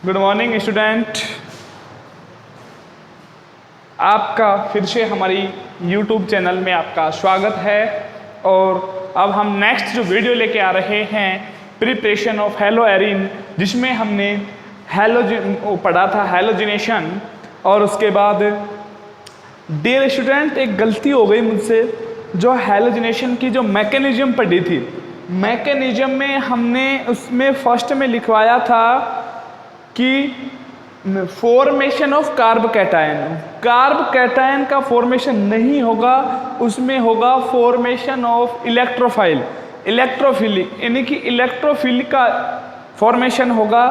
Good morning student. आपका फिर से हमारी यूट्यूब चैनल में आपका स्वागत है। और अब हम नेक्स्ट जो वीडियो लेके आ रहे हैं प्रिपरेशन ऑफ हेलोएरिन, जिसमें हमने पढ़ा था हेलोजिनेशन। और उसके बाद डियर स्टूडेंट एक गलती हो गई मुझसे, जो हेलोजिनेशन की जो मैकेनिज्म पढ़ी थी, मैकेनिज्म में हमने उसमें फर्स्ट में लिखवाया था कि फॉर्मेशन ऑफ कार्ब कैटायन का फॉर्मेशन नहीं होगा, उसमें होगा फॉर्मेशन ऑफ इलेक्ट्रोफिलिक, यानी कि इलेक्ट्रोफिलिक का फॉर्मेशन होगा।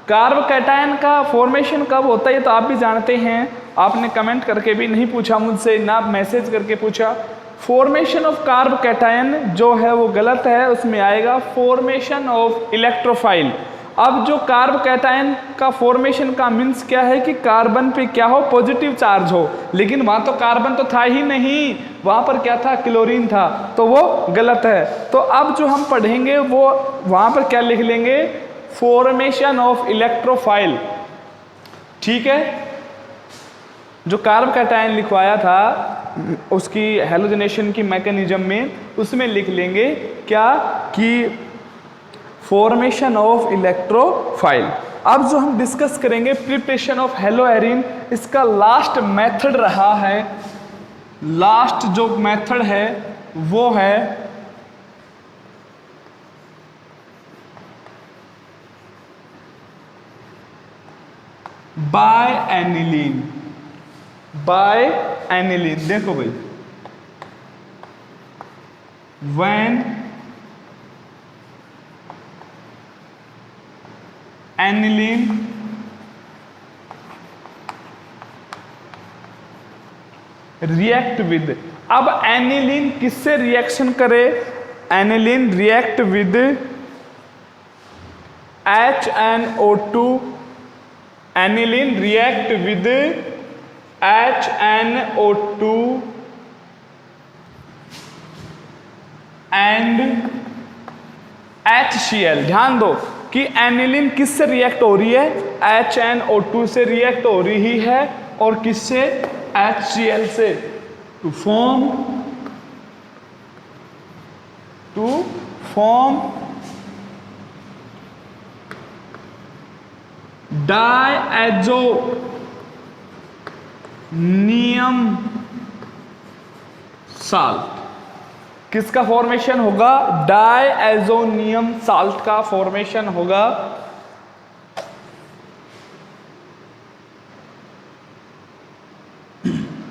कार्ब कैटायन का फॉर्मेशन कब होता है तो आप भी जानते हैं, आपने कमेंट करके भी नहीं पूछा मुझसे, ना मैसेज करके पूछा। फॉर्मेशन ऑफ कार्ब कैटायन जो है वो गलत है, उसमें आएगा फॉर्मेशन ऑफ इलेक्ट्रोफाइल। अब जो कार्ब कैटायन का फॉर्मेशन का मीन्स क्या है कि कार्बन पे क्या हो, पॉजिटिव चार्ज हो, लेकिन वहाँ तो कार्बन तो था ही नहीं, वहाँ पर क्या था, क्लोरीन था, तो वो गलत है। तो अब जो हम पढ़ेंगे वो वहाँ पर क्या लिख लेंगे, फॉर्मेशन ऑफ इलेक्ट्रोफाइल। ठीक है, जो कार्ब कैटायन लिखवाया था उसकी हेलोजिनेशन की मैकेनिज्म में, उसमें लिख लेंगे क्या कि फॉर्मेशन ऑफ इलेक्ट्रोफाइल। अब जो हम डिस्कस करेंगे प्रिपरेशन ऑफ हेलोएरिन, इसका लास्ट मेथड रहा है, लास्ट जो मेथड है वो है बाय एनिलीन। देखो भाई, व्हेन एनिलीन रिएक्ट विद, अब एनिलीन किससे रिएक्शन करे, aniline react with HNO2, aniline react with HNO2 and HCl। ध्यान दो कि एनिलीन किससे रिएक्ट हो रही है, HNO2 से रिएक्ट हो रही है, और किससे, HCl से, टू फॉर्म डायएज़ोनियम साल्ट। किसका फॉर्मेशन होगा, डायएज़ोनियम साल्ट का फॉर्मेशन होगा।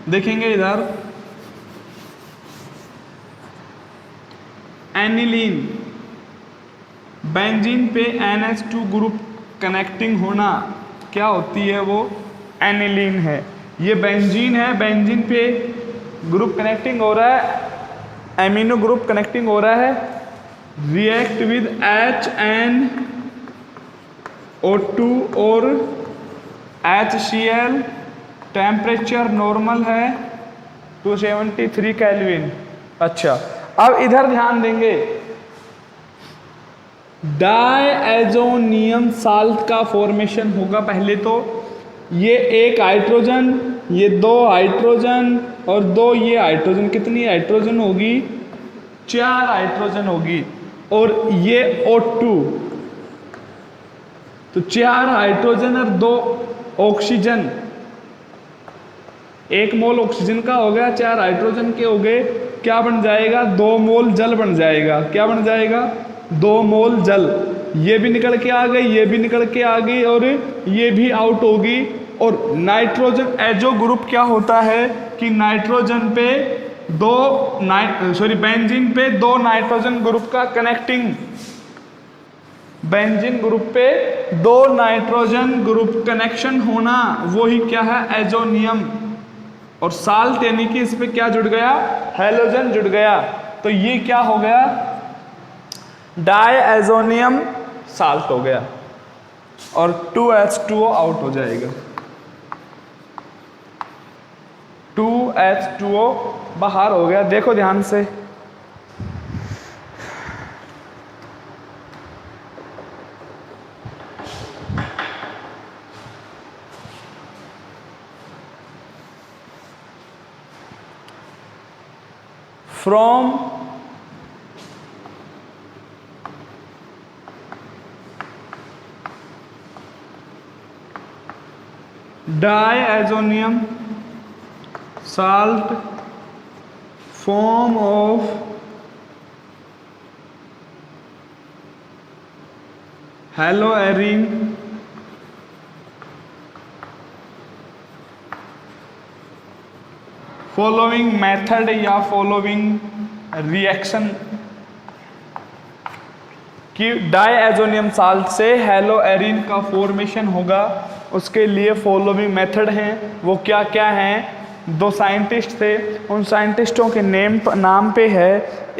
देखेंगे इधर, एनिलीन बेंजीन पे NH2 ग्रुप कनेक्टिंग होना क्या होती है, वो एनिलीन है। ये बेंजीन है, बेंजीन पे ग्रुप कनेक्टिंग हो रहा है, एमिनो ग्रुप कनेक्टिंग हो रहा है, रिएक्ट विद HNO2 और HCl। टेम्परेचर नॉर्मल है 273 केल्विन। अच्छा, अब इधर ध्यान देंगे, डायएज़ोनियम साल्ट का फॉर्मेशन होगा। पहले तो ये एक हाइड्रोजन, ये दो हाइड्रोजन और दो ये हाइड्रोजन, कितनी हाइड्रोजन होगी, 4 हाइड्रोजन होगी, और ये O2, तो 4 हाइड्रोजन और 2 ऑक्सीजन, 1 मोल ऑक्सीजन का हो गया, 4 हाइड्रोजन के हो गए, क्या बन जाएगा, 2 मोल जल बन जाएगा। क्या बन जाएगा, 2 मोल जल। ये भी निकल के आ गई, ये भी निकल के आ गई, और ये भी आउट होगी। और नाइट्रोजन एजो ग्रुप क्या होता है कि नाइट्रोजन पे बेंजीन पे 2 नाइट्रोजन ग्रुप का कनेक्टिंग, बेंजीन ग्रुप पे 2 नाइट्रोजन ग्रुप कनेक्शन होना, वो ही क्या है, एजोनियम। और साल्ट यानी कि इस पे क्या जुड़ गया, हेलोजन जुड़ गया, तो ये क्या हो गया, डायएज़ोनियम साल्ट हो गया, और 2H2O आउट हो जाएगा, 2H2O बाहर हो गया। देखो ध्यान से, from diazonium salt form of haloarine following method या फॉलोइंग रिएक्शन कि डायazonium साल्ट से हेलोएरिन का फॉर्मेशन होगा, उसके लिए फॉलोइंग मेथड हैं। वो क्या क्या हैं? दो साइंटिस्ट थे, उन साइंटिस्टों के नाम पे है,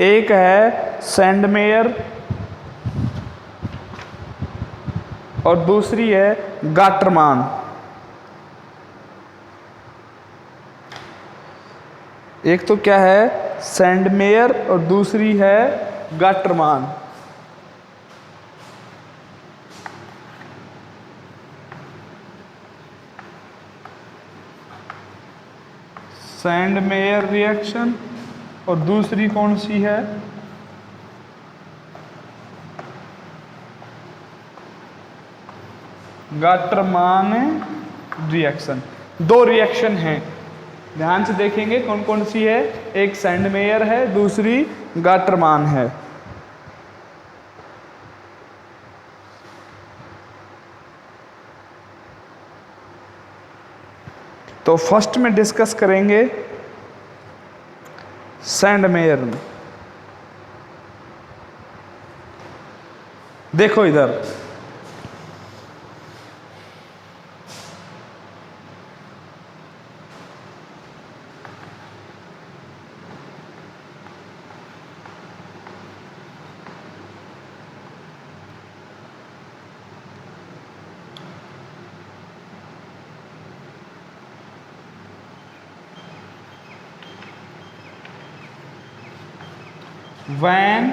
एक है सैंडमेयर और दूसरी है गाटरमान। एक तो क्या है सैंडमेयर और दूसरी है गाटरमान। सैंडमेयर रिएक्शन और दूसरी कौन सी है? Gattermann reaction. दो रिएक्शन हैं, ध्यान से देखेंगे कौन कौन सी है। एक सैंडमेयर है, दूसरी गाटरमान है। तो फर्स्ट में डिस्कस करेंगे सैंडमेयर में। देखो इधर when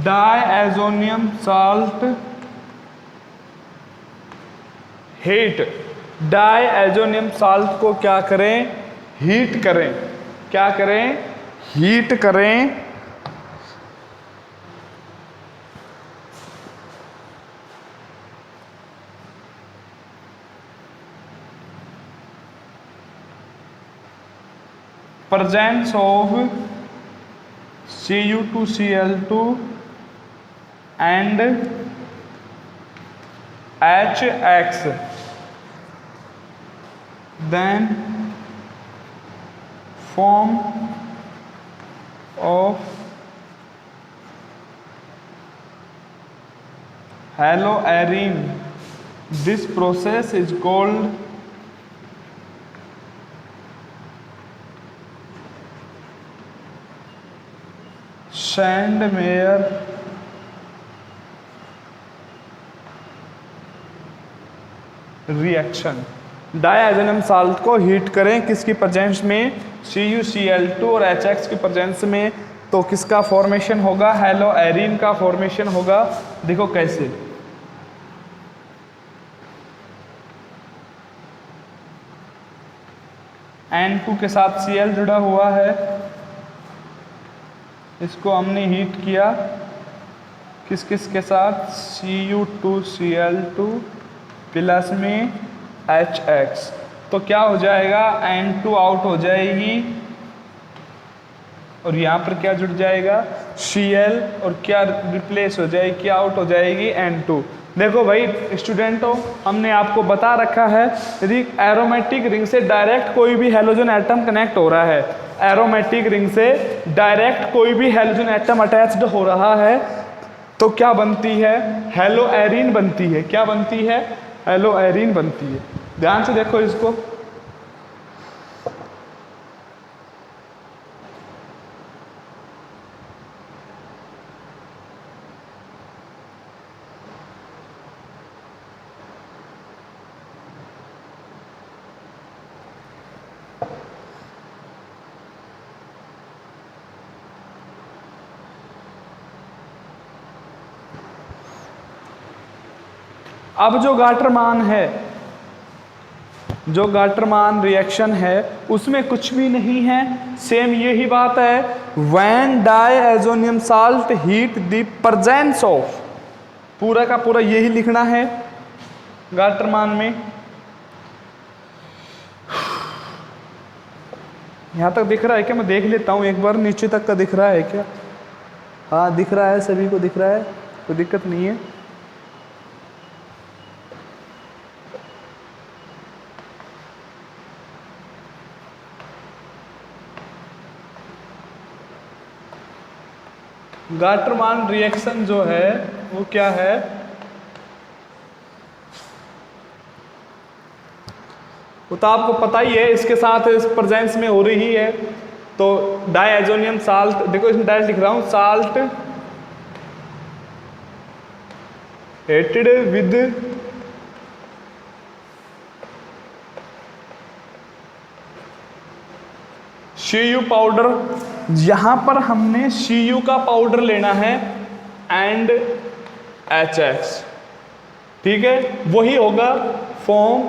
diazonium salt heat, diazonium salt को क्या करें? हीट करें। क्या करें? हीट करें। presence of Cu2Cl2 and HX, then form of haloarine. This process is called Sandmeyer reaction. Diazonium salt को हीट करें किसकी प्रेजेंस में? CuCl2 और HX की प्रेजेंस में। तो किसका फॉर्मेशन होगा? हेलोएरिन का फॉर्मेशन होगा। देखो कैसे, N2 के साथ Cl जुड़ा हुआ है, इसको हमने हीट किया किस किस के साथ? Cu2Cl2 प्लस में HX। तो क्या हो जाएगा? N2 आउट हो जाएगी और यहाँ पर क्या जुड़ जाएगा? Cl, और क्या रिप्लेस हो जाएगी? क्या आउट हो जाएगी? N2। देखो भाई स्टूडेंटों, हमने आपको बता रखा है यदि एरोमेटिक रिंग से डायरेक्ट कोई भी हैलोजन एटम कनेक्ट हो रहा है, एरोमेटिक रिंग से डायरेक्ट कोई भी हैलोजन एटम अटैच्ड हो रहा है, तो क्या बनती है? हेलोएरिन बनती है। क्या बनती है? हेलोएरिन बनती है। ध्यान से देखो इसको, अब जो गाटरमान है जो गाटरमान रिएक्शन है उसमें कुछ भी नहीं है, सेम यही बात है। When diazonium salt heat the presence of, पूरा का पूरा यही लिखना है गाटरमान में। यहां तक दिख रहा है क्या? मैं देख लेता हूं एक बार, नीचे तक का दिख रहा है क्या? हाँ दिख रहा है, सभी को दिख रहा है, कोई दिक्कत नहीं है। गाटरमान रिएक्शन जो है वो क्या है? वो तो आपको पता ही है, इसके साथ इस प्रेजेंस में हो रही है। तो डायएजोनियम साल्ट, देखो इसमें डायरेक्ट लिख रहा हूं, salt hated with Cu powder, यहां पर हमने Cu का पाउडर लेना है एंड HX, ठीक है, वही होगा form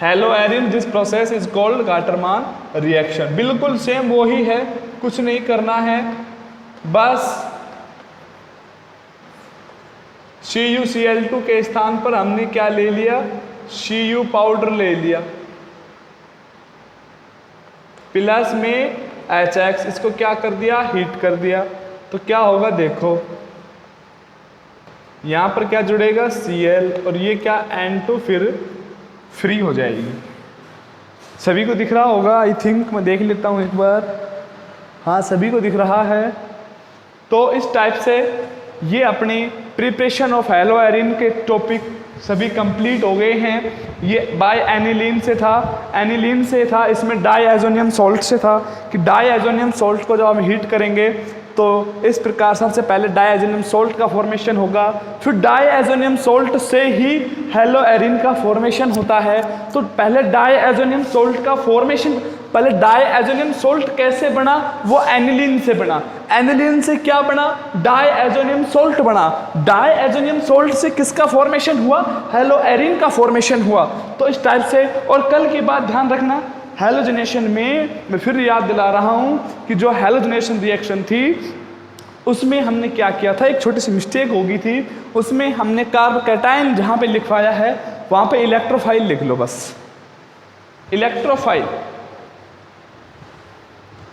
hello Erin. This process is called Gattermann reaction. बिल्कुल सेम वही है, कुछ नहीं करना है, बस CuCl2 के स्थान पर हमने क्या ले लिया? Cu पाउडर ले लिया, प्लस में HX, इसको क्या कर दिया? हीट कर दिया। तो क्या होगा देखो, यहां पर क्या जुड़ेगा? Cl, और ये क्या N2 फिर फ्री हो जाएगी। सभी को दिख रहा होगा आई थिंक, मैं देख लेता हूं एक बार। हाँ सभी को दिख रहा है। तो इस टाइप से ये अपने प्रिपरेशन ऑफ हेलो एरिन के टॉपिक सभी कंप्लीट हो गए हैं। ये बाय एनिलीन से था, एनिलीन से था, इसमें डायएजोनियम सॉल्ट से था कि डायएजोनियम सॉल्ट को जब हम हीट करेंगे तो इस प्रकार सबसे पहले डायएजोनियम सॉल्ट का फॉर्मेशन होगा, फिर डायएजोनियम सॉल्ट से ही हेलो एरिन का फॉर्मेशन होता है। तो पहले डायएजोनियम सॉल्ट का फॉर्मेशन, पहले डायएजोनियम सॉल्ट कैसे बना? वो एनिलीन से बना। एनिलीन से क्या बना? डायएजोनियम सॉल्ट बना। डायएजोनियम सॉल्ट से किसका फॉर्मेशन हुआ? हेलो एरिन का फॉर्मेशन हुआ। तो इस टाइप से, और कल की बात ध्यान रखना, हैलोजनेशन में मैं फिर याद दिला रहा हूं कि जो हैलोजनेशन रिएक्शन थी उसमें हमने क्या किया था, एक छोटी सी मिस्टेक हो गई थी। उसमें हमने कार्ब कैटायन जहां पे लिखवाया है वहां पे इलेक्ट्रोफाइल लिख लो, बस इलेक्ट्रोफाइल,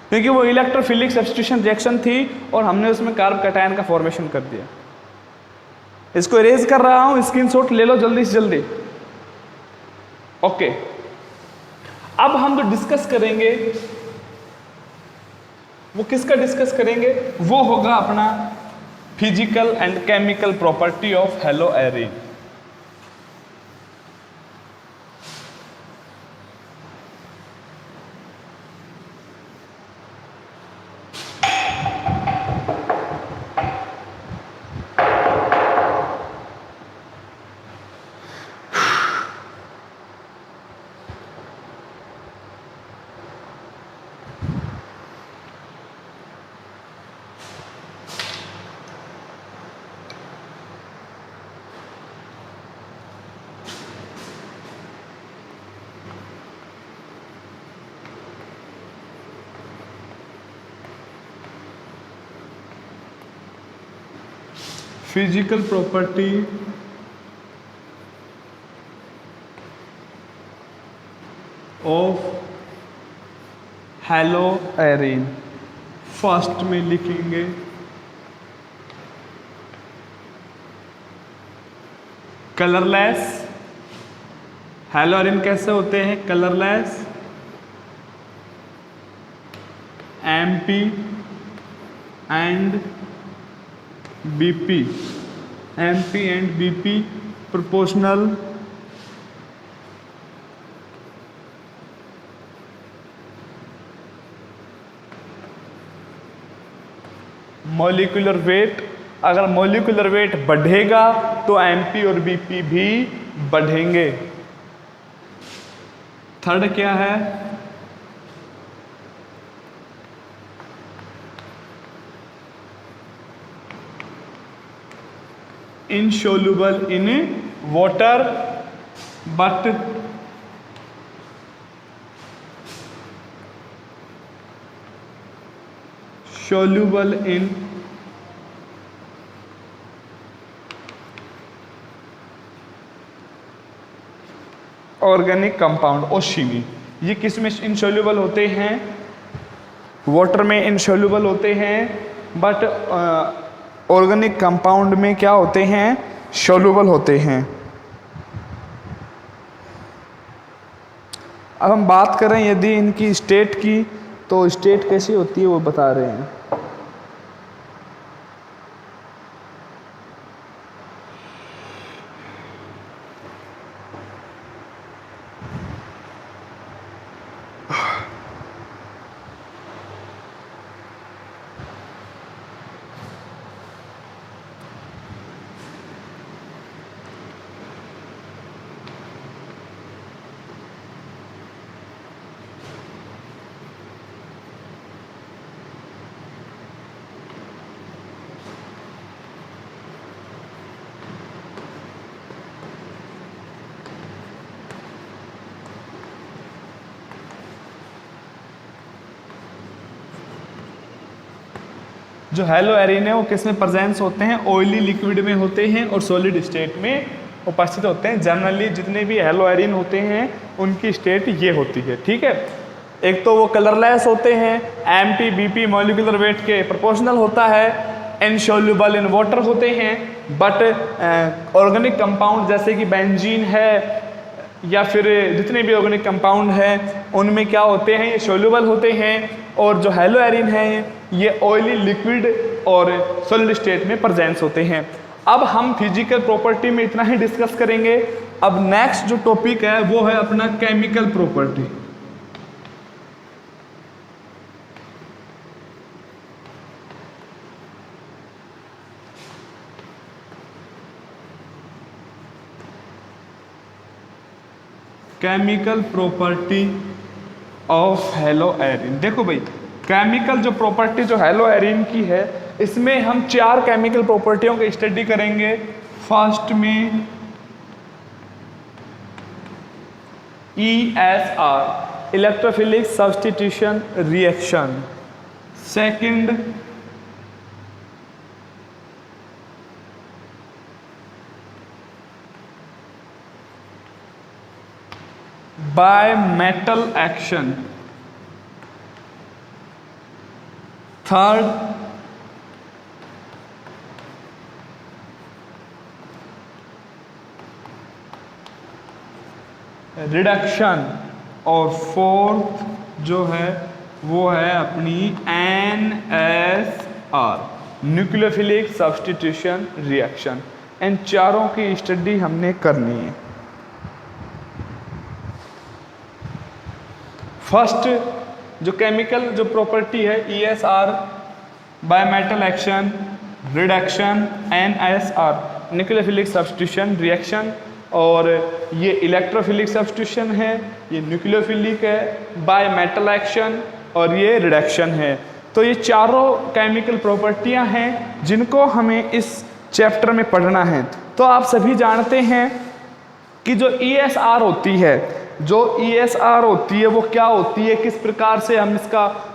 क्योंकि वो इलेक्ट्रोफिलिक सब्स्टिट्यूशन रिएक्शन थी और हमने उसमें कार्ब कैटायन का फॉर्मेशन कर दिया। इसको इरेज कर रहा हूं, स्क्रीनशॉट ले लो जल्दी से जल्दी। ओके, अब हम जो डिस्कस करेंगे वो किसका डिस्कस करेंगे? वो होगा अपना physical and chemical property of hello Erin. Physical property of hello Erin, first में लिखेंगे कलरलेस। हेलो एरिन कैसे होते हैं? Colourless, MP and BP, MP and BP proportional molecular weight. अगर मॉलिक्यूलर वेट बढ़ेगा तो MP और BP भी बढ़ेंगे। थर्ड क्या है? insoluble in water but soluble in organic compound OCV। ये किस में इनसोल्यूबल होते हैं? वाटर में इनसोल्यूबल होते हैं, बट ऑर्गेनिक कंपाउंड में क्या होते हैं? सोल्यूबल होते हैं। अब हम बात करें यदि इनकी स्टेट की, तो स्टेट कैसी होती है वो बता रहे हैं। जो हेलो एरिन है वो किस में प्रेजेंस होते हैं? ऑयली लिक्विड में होते हैं और सॉलिड स्टेट में उपस्थित होते हैं। जनरली जितने भी हेलो एरिन होते हैं उनकी स्टेट ये होती है, ठीक है। एक तो वो कलरलेस होते हैं, एमपी बीपी मॉलिक्यूलर वेट के प्रोपोर्शनल होता है, इनसोल्यूबल इन वाटर होते हैं, बट ऑर्गेनिक कंपाउंड जैसे कि बेंजीन है या फिर जितने भी ऑर्गेनिक कंपाउंड हैं उनमें क्या होते हैं? ये सोल्यूबल होते हैं। और जो हेलो एरिन है ये ऑयली लिक्विड और सॉलिड स्टेट में प्रेजेंस होते हैं। अब हम फिजिकल प्रॉपर्टी में इतना ही डिस्कस करेंगे। अब नेक्स्ट जो टॉपिक है वो है अपना chemical property. Chemical property of hello Erin. देखो भाई, केमिकल जो प्रॉपर्टी जो हेलो एरिन की है इसमें हम 4 केमिकल प्रॉपर्टियों की स्टडी करेंगे। फर्स्ट में ESR electrophilic substitution reaction, second by metal action, third reduction, और फोर्थ जो है वो है अपनी NSR न्यूक्लियोफिलिक सब्स्टिट्यूशन रिएक्शन। इन चारों की स्टडी हमने करनी है। फर्स्ट जो केमिकल जो प्रॉपर्टी है ESR by metal action, reduction, NSR nucleophilic substitution reaction, और ये इलेक्ट्रोफिलिक सब्स्टिट्यूशन है, ये न्यूक्लियोफिलिक है, बाय मेटल एक्शन, और ये रिडक्शन है। तो ये चारों केमिकल प्रॉपर्टियां हैं जिनको हमें इस चैप्टर में पढ़ना है। तो आप सभी जानते हैं कि जो ESR होती है, जो ESR होती है वो क्या होती है, किस प्रकार से हम इसका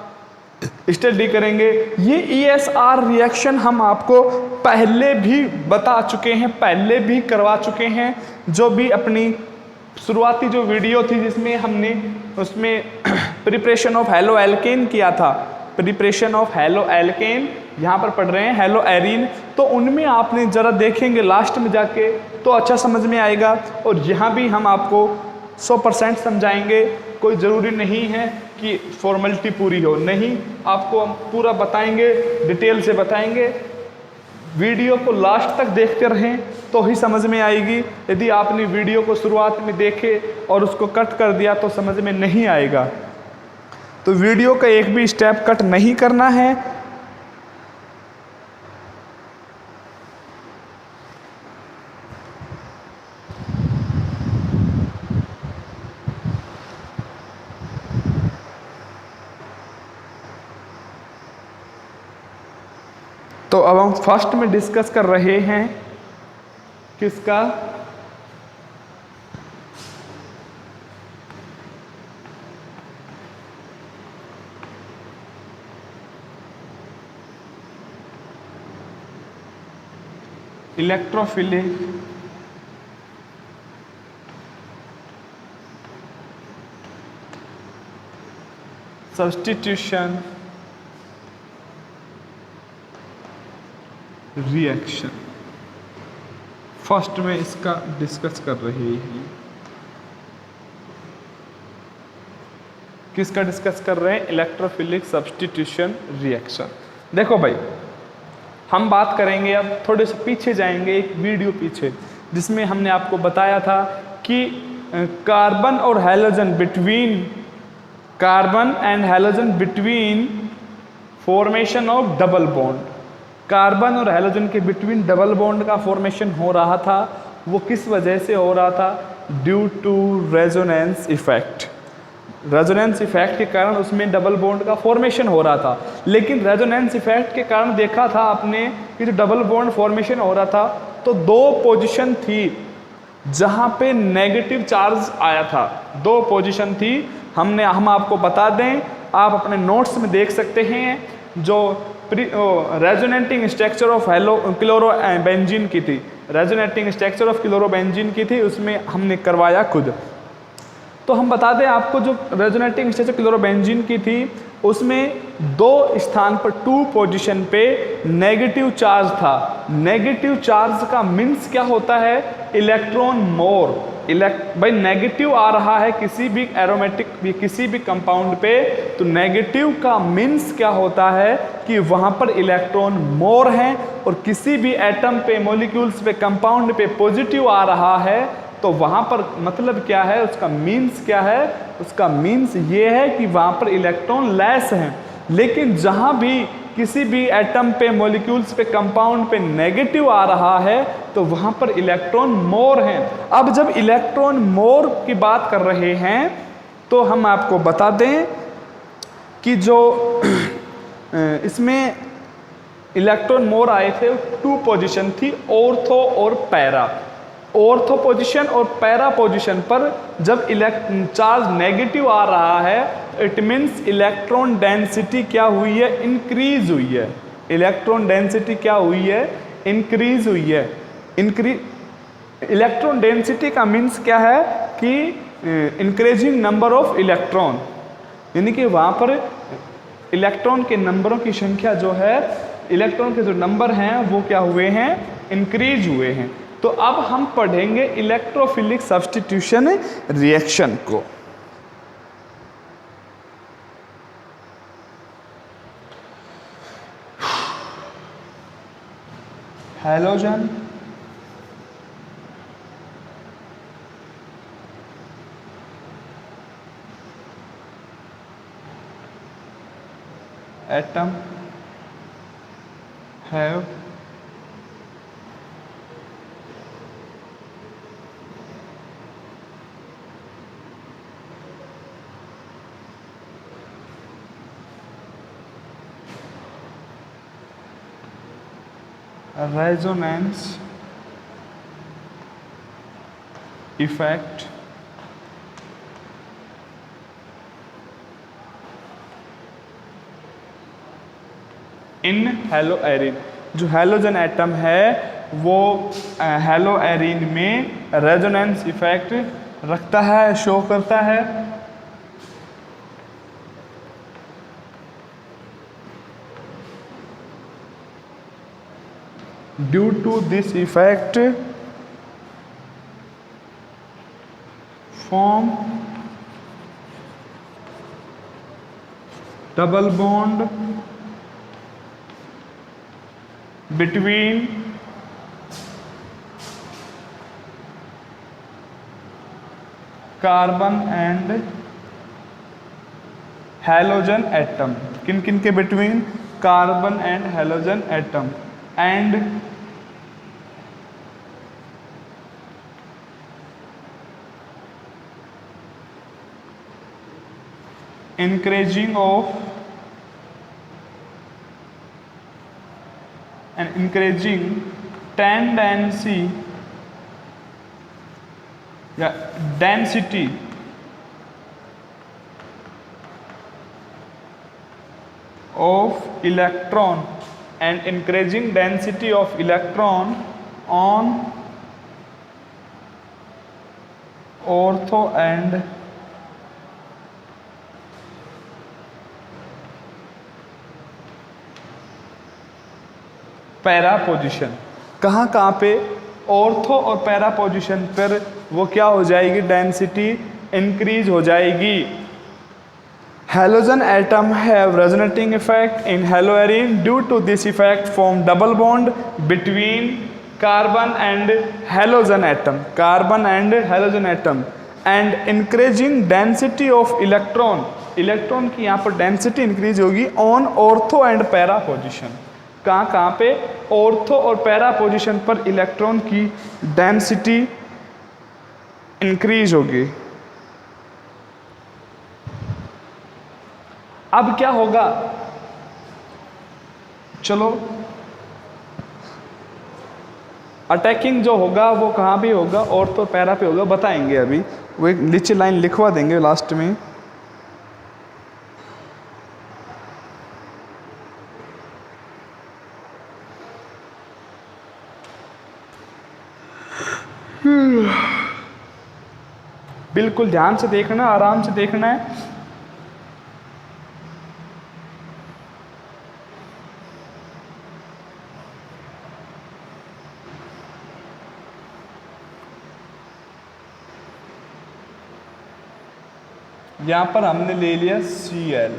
स्टडी करेंगे। ये ESR रिएक्शन हम आपको पहले भी बता चुके हैं, पहले भी करवा चुके हैं। जो भी अपनी शुरुआती जो वीडियो थी जिसमें हमने उसमें प्रिपरेशन ऑफ हेलो एल्केन किया था, प्रिपरेशन ऑफ हेलो एल्केन, यहाँ पर पढ़ रहे हैं हेलो एरिन, तो उनमें आपने ज़रा देखेंगे लास्ट में जाके तो अच्छा समझ में आएगा। और यहाँ भी हम आपको 100% समझाएंगे। कोई ज़रूरी नहीं है कि फॉर्मेलिटी पूरी हो, नहीं, आपको हम पूरा बताएंगे, डिटेल से बताएंगे। वीडियो को लास्ट तक देखते रहें तो ही समझ में आएगी। यदि आपने वीडियो को शुरुआत में देखे और उसको कट कर दिया तो समझ में नहीं आएगा। तो वीडियो का एक भी स्टेप कट नहीं करना है। तो अब हम फर्स्ट में डिस्कस कर रहे हैं किसका? Electrophilic substitution reaction. फर्स्ट में इसका डिस्कस कर रहे हैं। किसका डिस्कस कर रहे हैं? Electrophilic substitution reaction. देखो भाई, हम बात करेंगे, अब थोड़े से पीछे जाएंगे, एक वीडियो पीछे, जिसमें हमने आपको बताया था कि कार्बन और halogen between formation of double bond, carbon और हैलोजन के बिटवीन डबल बॉन्ड का फॉर्मेशन हो रहा था। वो किस वजह से हो रहा था? Due to resonance effect. Resonance effect के कारण उसमें डबल बॉन्ड का फॉर्मेशन हो रहा था। लेकिन रेजोनेंस इफेक्ट के कारण देखा था आपने कि जो डबल बॉन्ड फॉर्मेशन हो रहा था, तो दो पोजीशन थी जहां पे नेगेटिव चार्ज आया था। दो पोजीशन थी, हम आपको बता दें, आप अपने नोट्स में देख सकते हैं। जो रेजोनेटिंग स्ट्रक्चर ऑफ क्लोरोबेंजीन की थी, रेजोनेटिंग स्ट्रक्चर ऑफ क्लोरोबेंजीन की थी, उसमें हमने करवाया खुद। तो हम बता दें आपको, जो रेजोनेटिंग स्ट्रक्चर क्लोरोबेंजीन की थी, उसमें दो स्थान पर, टू पोजीशन पे नेगेटिव चार्ज था। नेगेटिव चार्ज का मीन्स क्या होता है? इलेक्ट्रॉन मोर। भाई नेगेटिव आ रहा है किसी भी एरोमेटिक, किसी भी कंपाउंड पे, तो नेगेटिव का मीन्स क्या होता है कि वहां पर इलेक्ट्रॉन मोर हैं। और किसी भी एटम पे, मॉलिक्यूल्स पे, कंपाउंड पे पॉजिटिव आ रहा है, तो वहां पर मतलब क्या है, उसका मीन्स क्या है? उसका मीन्स ये है कि वहां पर इलेक्ट्रॉन लेस हैं। लेकिन जहां भी किसी भी एटम पे, मॉलिक्यूल्स पे, कंपाउंड पे नेगेटिव आ रहा है, तो वहां पर इलेक्ट्रॉन मोर हैं। अब जब इलेक्ट्रॉन मोर की बात कर रहे हैं, तो हम आपको बता दें कि जो इसमें इलेक्ट्रॉन मोर आए थे, टू पोजीशन थी, ऑर्थो और पैरा। ऑर्थो पोजीशन और पैरा पोजीशन पर जब चार्ज नेगेटिव आ रहा है, इट मीन्स इलेक्ट्रॉन डेंसिटी क्या हुई है? इंक्रीज हुई है। इलेक्ट्रॉन डेंसिटी क्या हुई है? इंक्रीज हुई है। इलेक्ट्रॉन डेंसिटी का मीन्स क्या है कि इंक्रीजिंग नंबर ऑफ इलेक्ट्रॉन, यानी कि वहाँ पर इलेक्ट्रॉन के नंबरों की संख्या जो है, इलेक्ट्रॉन के जो नंबर हैं वो क्या हुए हैं? इंक्रीज हुए हैं। तो अब हम पढ़ेंगे इलेक्ट्रोफिलिक सब्स्टिट्यूशन रिएक्शन को। Halogen atom have resonance effect in hello Erin. जो हैलोजन एटम है वो हेलो एरिन में रेजोनेंस इफेक्ट रखता है, शो करता है। Due to this effect, form double bond between carbon and halogen atom. किन किन के between? Carbon and halogen atom. And increasing tendency density of electron and increasing density of electron on ortho and para position. कहाँ कहाँ पे? Ortho और para position पर वो क्या हो जाएगी? डेंसिटी इंक्रीज हो जाएगी। Halogen atom have resonating effect in haloarine. Due to this effect form double bond between carbon and halogen atom, and increasing density of electron, electron की यहाँ पर डेंसिटी इंक्रीज होगी on ortho and para position. कहाँ कहाँ पे? Ortho और para position पर electron की डेंसिटी इंक्रीज होगी। अब क्या होगा? चलो अटैकिंग जो होगा वो कहाँ भी होगा? ऑर्थो पैरा पे होगा, बताएंगे अभी। वो एक नीचे लाइन लिखवा देंगे लास्ट में। बिल्कुल ध्यान से देखना, आराम से देखना है। यहां पर हमने ले लिया Cl,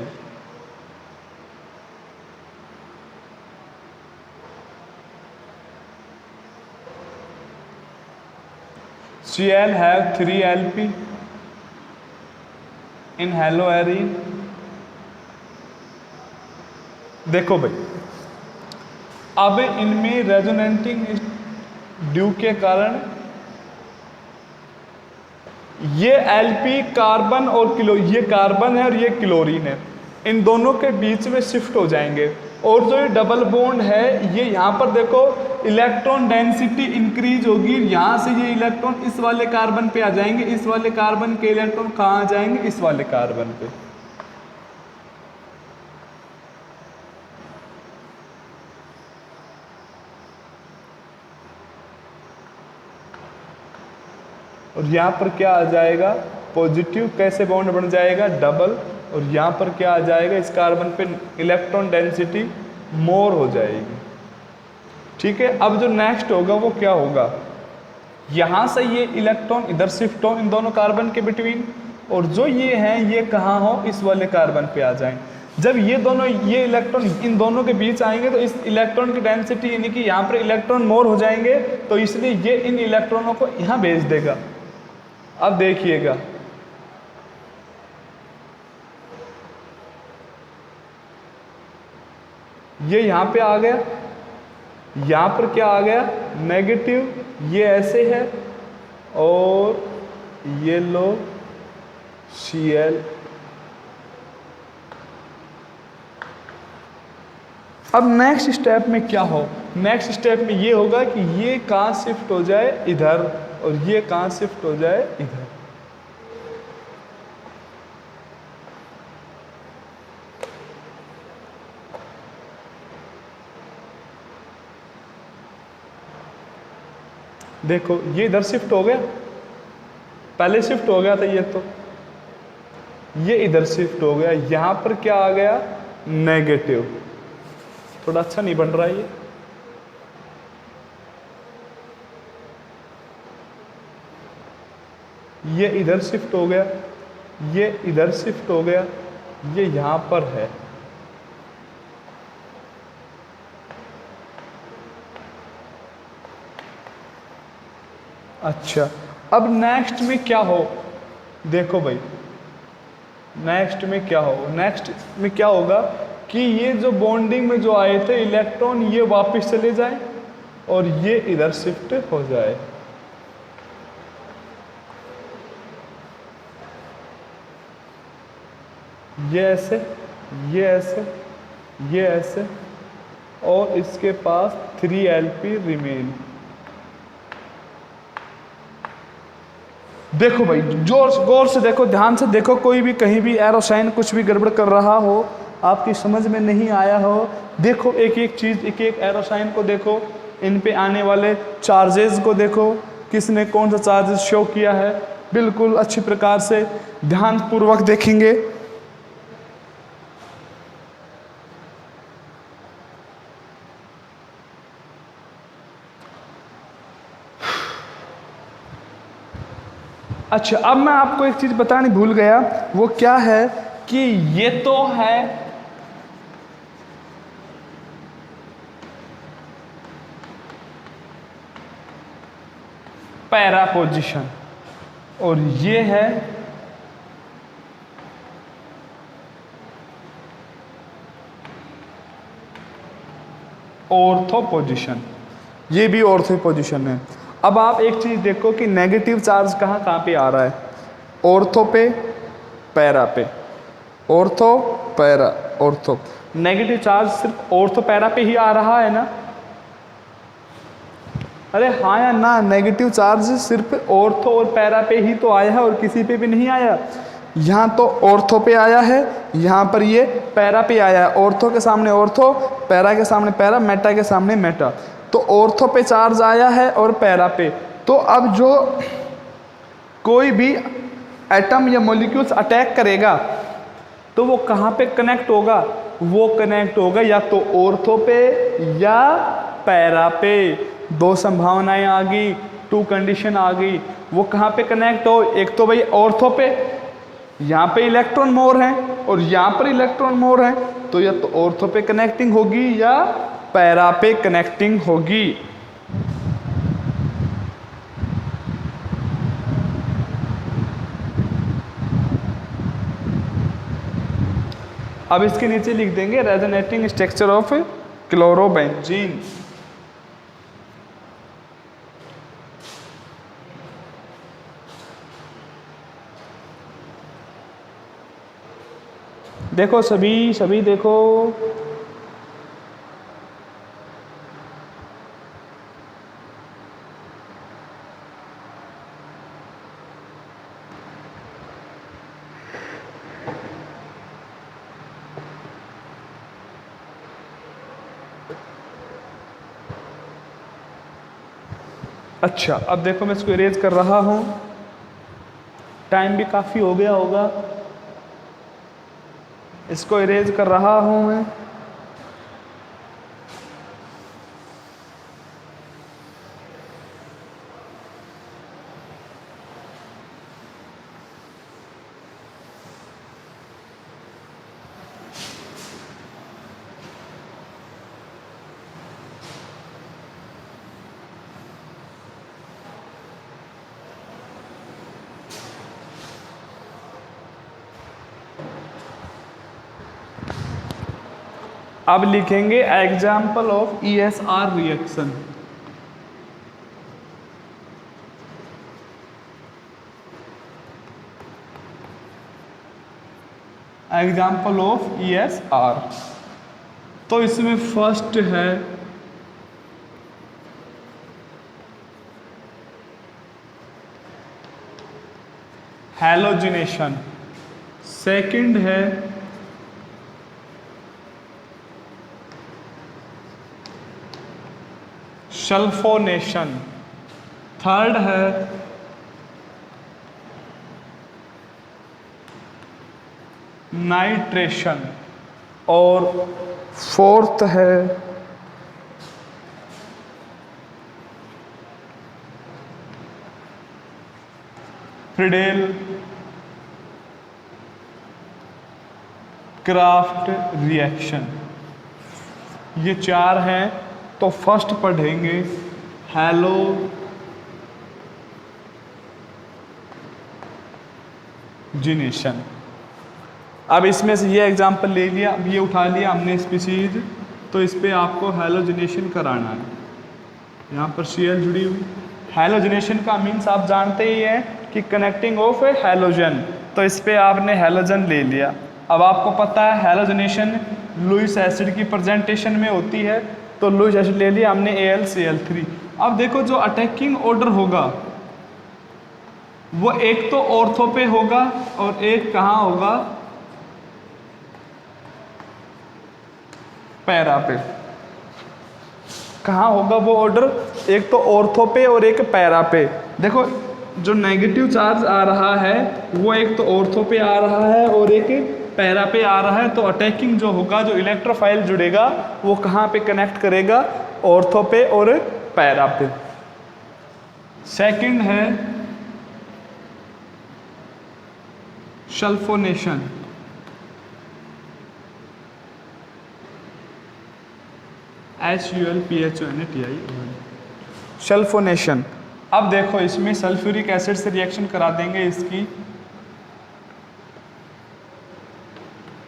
Cl have 3 Lp in haloarine। देखो भाई, अब इनमें रेजोनेटिंग ड्यू के कारण ये Lp कार्बन और ये कार्बन है और ये क्लोरीन है, इन दोनों के बीच में शिफ्ट हो जाएंगे। और जो ये डबल बॉन्ड है, ये यहाँ पर देखो इलेक्ट्रॉन डेंसिटी इंक्रीज होगी। यहाँ से ये इलेक्ट्रॉन इस वाले कार्बन पे आ जाएंगे, इस वाले कार्बन के इलेक्ट्रॉन कहाँ आ जाएंगे? इस वाले कार्बन पे। और यहाँ पर क्या आ जाएगा? पॉजिटिव। कैसे बॉन्ड बन जाएगा? डबल। और यहाँ पर क्या आ जाएगा? इस कार्बन पे इलेक्ट्रॉन डेंसिटी मोर हो जाएगी। ठीक है। अब जो नेक्स्ट होगा वो क्या होगा? यहाँ से ये इलेक्ट्रॉन इधर शिफ्ट हो इन दोनों कार्बन के बिटवीन, और जो ये हैं ये कहाँ हो? इस वाले कार्बन पे आ जाएं। जब ये दोनों ये इलेक्ट्रॉन इन दोनों के बीच आएंगे तो इस इलेक्ट्रॉन की डेंसिटी यानी कि यहाँ पर इलेक्ट्रॉन मोर हो जाएंगे, तो इसलिए ये इन इलेक्ट्रॉनों को यहाँ भेज देगा। अब देखिएगा, ये यहां पे आ गया, यहां पर क्या आ गया? नेगेटिव। ये ऐसे है और ये लो Cl। अब नेक्स्ट स्टेप में क्या हो? नेक्स्ट स्टेप में ये होगा कि ये कहां शिफ्ट हो जाए? इधर। और ये कहां शिफ्ट हो जाए? इधर। देखो ये इधर शिफ्ट हो गया, पहले शिफ्ट हो गया था ये, तो ये इधर शिफ्ट हो गया। यहां पर क्या आ गया? नेगेटिव। थोड़ा अच्छा नहीं बन रहा है ये इधर शिफ्ट हो गया, ये इधर शिफ्ट हो गया, ये यहां पर है। अच्छा, अब नेक्स्ट में क्या हो? देखो भाई, नेक्स्ट में क्या हो? नेक्स्ट में क्या होगा कि ये जो बॉन्डिंग में जो आए थे इलेक्ट्रॉन, ये वापस चले जाए और ये इधर शिफ्ट हो जाए। ये ऐसे, ये ऐसे, ये ऐसे, और इसके पास 3 Lp रिमेन। देखो भाई, जोर गौर से देखो, ध्यान से देखो, कोई भी कहीं भी एरो साइन कुछ भी गड़बड़ कर रहा हो, आपकी समझ में नहीं आया हो, देखो एक एक चीज़, एक एक एरो साइन को देखो, इन पे आने वाले चार्जेस को देखो, किसने कौन सा चार्जेस शो किया है, बिल्कुल अच्छी प्रकार से ध्यानपूर्वक देखेंगे। अच्छा, अब मैं आपको एक चीज बतानी भूल गया, वो क्या है कि ये तो है पैरा पोजीशन और ये है ऑर्थो पोजीशन, ये भी ऑर्थो पोजीशन है। अब आप एक चीज़ देखो कि नेगेटिव चार्ज कहाँ पे आ रहा है, ऑर्थो पे, पैरा पे, ortho para, ortho. Negative charge सिर्फ ऑर्थो पैरा पे ही आ रहा है ना? अरे हाँ या ना? नेगेटिव चार्ज सिर्फ ऑर्थो और पैरा पे ही तो आया है और किसी पे भी नहीं आया। यहाँ तो ऑर्थो पे आया है, यहाँ पर ये पैरा पे आया है। ऑर्थो के सामने ऑर्थो, पैरा के सामने पैरा, मेटा के सामने मेटा। तो ऑर्थो पे चार्ज आया है और पैरा पे। तो अब जो कोई भी एटम या मॉलिक्यूल्स अटैक करेगा तो वो कहाँ पे कनेक्ट होगा? वो कनेक्ट होगा या तो ऑर्थो पे या पैरा पे। दो संभावनाएं आ गई, टू कंडीशन आ गई। वो कहाँ पे कनेक्ट हो? एक तो भाई ऑर्थो पे, यहाँ पे इलेक्ट्रॉन मोर हैं और यहाँ पर इलेक्ट्रॉन मोर हैं, तो या तो ऑर्थो पे कनेक्टिंग होगी या पैरा पे कनेक्टिंग होगी। अब इसके नीचे लिख देंगे रेजोनेटिंग स्ट्रक्चर ऑफ क्लोरोबेंजीन। देखो सभी देखो, अच्छा अब देखो मैं इसको इरेज कर रहा हूँ, टाइम भी काफ़ी हो गया होगा, इसको इरेज कर रहा हूँ मैं। अब लिखेंगे example of ESR reaction. Example of ESR, तो इसमें फर्स्ट है हैलोजिनेशन, सेकंड है सल्फोनेशन, थर्ड है नाइट्रेशन और फोर्थ है फ्रीडेल क्राफ्ट रिएक्शन। ये चार हैं। तो फर्स्ट पढ़ेंगे हैलोजिनेशन। अब इसमें से ये एग्जांपल ले लिया, अब ये उठा लिया हमने स्पीशीज, तो इस पे आपको हैलोजिनेशन कराना है। यहाँ पर Cl जुड़ी हुई। हैलोजिनेशन का मीन्स आप जानते ही हैं कि कनेक्टिंग ऑफ ए हैलोजन, तो इस पे आपने हैलोजन ले लिया। अब आपको पता है हैलोजिनेशन लुईस एसिड की प्रेजेंटेशन में होती है, तो लुईस एसिड ले लिया हमने AlCl3। अब देखो जो अटैकिंग ऑर्डर होगा वो एक तो ऑर्थो पे होगा और एक कहाँ होगा, पैरा पे। कहाँ होगा वो ऑर्डर, एक तो ऑर्थो पे और एक पैरा पे। देखो जो नेगेटिव चार्ज आ रहा है वो एक तो ऑर्थो पे आ रहा है और एक पैरा पे आ रहा है, तो अटैकिंग जो होगा, जो इलेक्ट्रोफाइल जुड़ेगा वो कहाँ पे कनेक्ट करेगा, ऑर्थो पे और पैरा पे। सेकंड है सल्फोनेशन। HULPHONATI, sulphonation. अब देखो इसमें सल्फ्यूरिक एसिड से रिएक्शन करा देंगे इसकी,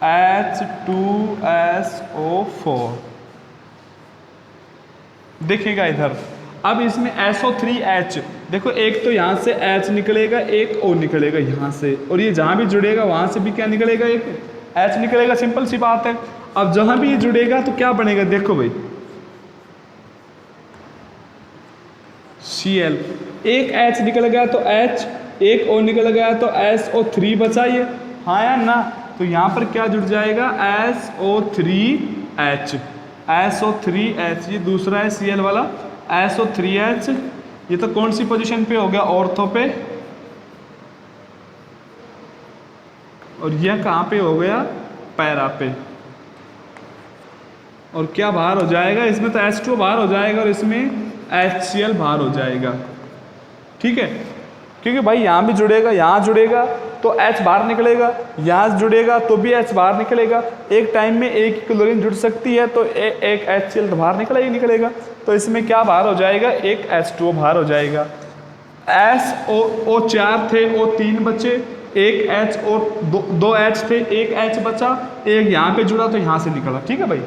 H2SO4। देखिएगा इधर, अब इसमें SO3H, देखो एक तो यहाँ से H निकलेगा, एक O निकलेगा यहाँ से, और ये जहाँ भी जुड़ेगा वहाँ से भी क्या निकलेगा, एक H निकलेगा। सिंपल सी बात है। अब जहाँ भी ये जुड़ेगा तो क्या बनेगा, देखो भाई Cl, एक H निकल गया तो H, एक O निकल गया तो SO3 बचा ये, हाँ या ना। तो यहाँ पर क्या जुड़ जाएगा, SO3H, SO3H, ये दूसरा है Cl वाला, SO3H। ये तो कौन सी पोजीशन पे हो गया, ऑर्थो पे, और यह कहाँ पे हो गया, पैरा पे। और क्या बाहर हो जाएगा, इसमें तो H2O बाहर हो जाएगा और इसमें HCl बाहर हो जाएगा। ठीक है, क्योंकि भाई यहाँ भी जुड़ेगा, यहाँ जुड़ेगा तो H बाहर निकलेगा, यहाँ जुड़ेगा तो भी H बाहर निकलेगा। एक टाइम में एक ही क्लोरीन जुड़ सकती है तो एक HCl तो बाहर निकला ही निकलेगा। तो इसमें क्या बाहर हो जाएगा, एक H2O बाहर हो जाएगा। SO4 थे, O3 बचे, एक H और दो H थे, एक H बचा, एक यहाँ पे जुड़ा तो यहाँ से निकला। ठीक है भाई।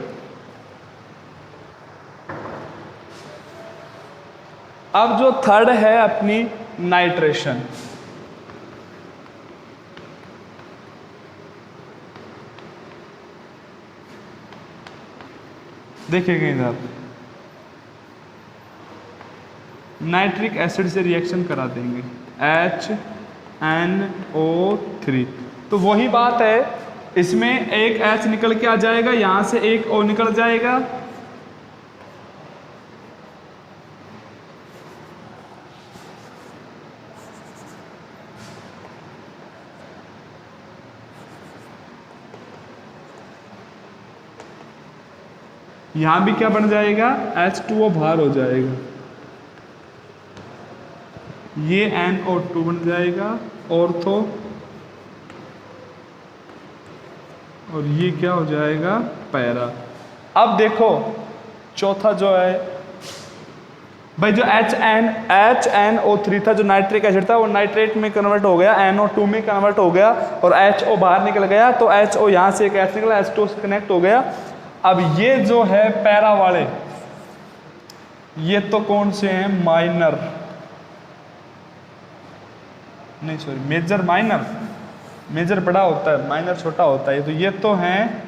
अब जो थर्ड है अपनी नाइट्रेशन। देखिएगा इधर, नाइट्रिक एसिड से रिएक्शन करा देंगे, HNO3। तो वही बात है, इसमें एक H निकल के आ जाएगा, यहाँ से एक O निकल जाएगा, यहाँ भी क्या बन जाएगा, H2O बाहर हो जाएगा, ये NO2 बन जाएगा ऑर्थो, और ये क्या हो जाएगा, पैरा। अब देखो चौथा जो है भाई, जो HNO3 था, जो नाइट्रिक एसिड था, वो नाइट्रेट में कन्वर्ट हो गया, NO2 में कन्वर्ट हो गया और HO बाहर निकल गया। तो HO यहाँ से एक H निकला, H2 से कनेक्ट हो गया। अब ये जो है पैरा वाले, ये तो कौन से हैं, माइनर, नहीं सॉरी मेजर, माइनर, मेजर बड़ा होता है, माइनर छोटा होता है। तो ये तो हैं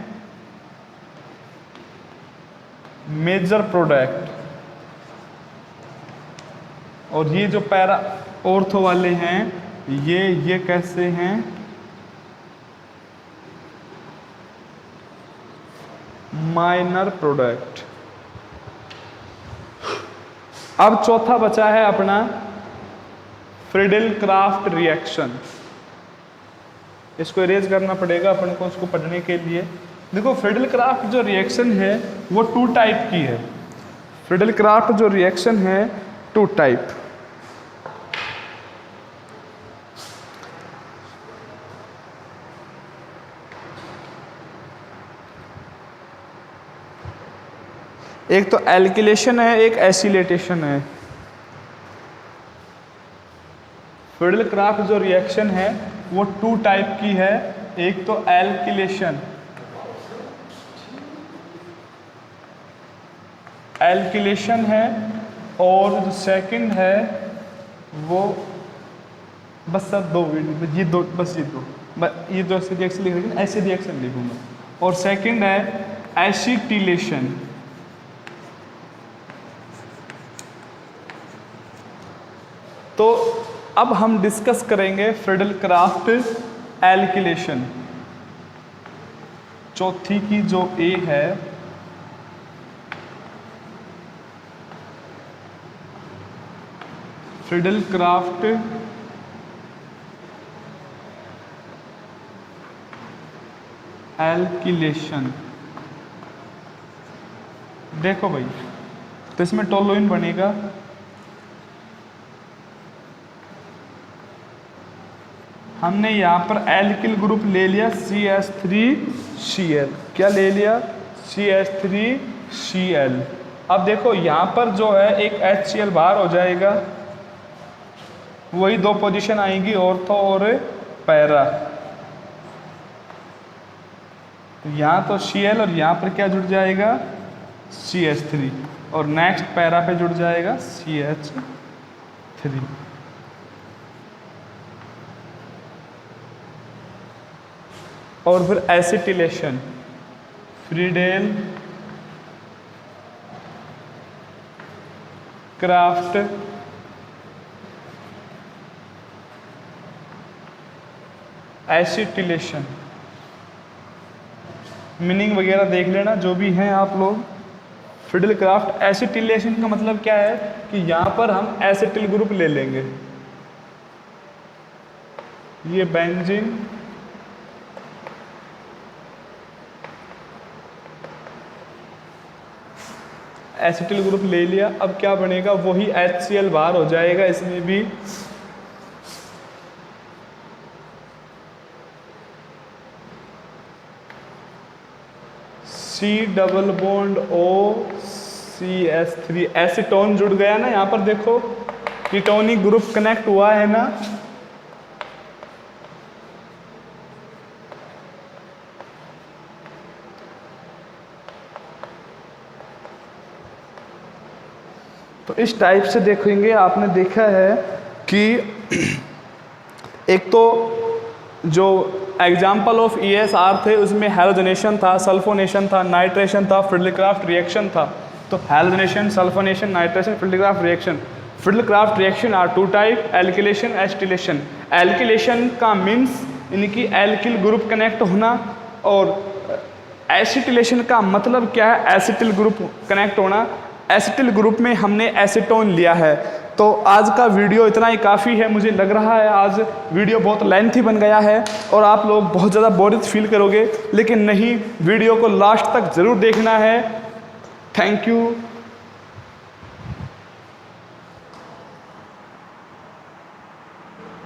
मेजर प्रोडक्ट, और ये जो पैरा ऑर्थो वाले हैं, ये कैसे हैं, माइनर प्रोडक्ट। अब चौथा बचा है अपना फ्रीडल-क्राफ्ट रिएक्शन। इसको इरेज करना पड़ेगा अपन को उसको पढ़ने के लिए। देखो फ्रीडल-क्राफ्ट जो रिएक्शन है वो 2 टाइप की है। फ्रीडल-क्राफ्ट जो रिएक्शन है 2 टाइप। एक तो एल्किलेशन है, एक एसिलेटेशन है। फ्रीडल-क्राफ्ट जो रिएक्शन है वो 2 टाइप की है। एक तो एल्किलेशन, एल्किलेशन है, और जो सेकंड है वो बस सब 2 ये 2 बस ये 2 ऐसे रिएक्शन लिख रही, ऐसे रिएक्शन लिखूंगा। और सेकंड है एसिटिलेशन। तो अब हम डिस्कस करेंगे फ्रिडल क्राफ्ट एल्किलेशन। चौथी की जो ए है, फ्रिडल क्राफ्ट एल्किलेशन। देखो भाई, तो इसमें टोलुइन बनेगा, हमने यहाँ पर एल्किल ग्रुप ले लिया CH3Cl। क्या ले लिया? CH3Cl। अब देखो यहाँ पर जो है एक HCl बाहर हो जाएगा, वही दो पोजीशन आएंगी, ऑर्थो और पैरा। यहाँ तो Cl और यहाँ पर क्या जुड़ जाएगा? CH3, और नेक्स्ट पैरा पे जुड़ जाएगा CH3। और फिर acetylation, Friedel Crafts acetylation. Meaning वगैरह देख लेना जो भी हैं आप लोग। फ्रिडल क्राफ्ट एसिटिलेशन का मतलब क्या है कि यहाँ पर हम एसिटिल ग्रुप ले लेंगे, ये बेंजीन, एसिटिल ग्रुप ले लिया। अब क्या बनेगा? वही HCl बाहर हो जाएगा, इसमें भी C double bond OCH3, acetone जुड़ गया ना। यहाँ पर देखो कीटोनिक ग्रुप कनेक्ट हुआ है ना। तो इस टाइप से देखेंगे। आपने देखा है कि एक तो जो एग्जाम्पल ऑफ ESR थे उसमें हैलोजनेशन था, सल्फोनेशन था, नाइट्रेशन था, फ्रिडल क्राफ्ट रिएक्शन था। तो halogenation, sulphonation, nitration, Friedel Crafts reaction. Friedel Crafts reaction are two type, alkylation, acetylation. Alkylation का मीन्स इनकी एल्किल ग्रुप कनेक्ट होना, और एसिटिलेशन का मतलब क्या है? एसिटिल ग्रुप कनेक्ट होना। एसिटिल ग्रुप में हमने एसीटोन लिया है। तो आज का वीडियो इतना ही काफ़ी है। मुझे लग रहा है आज वीडियो बहुत लेंथी बन गया है और आप लोग बहुत ज़्यादा बोरियत फील करोगे, लेकिन नहीं, वीडियो को लास्ट तक ज़रूर देखना है। Thank you.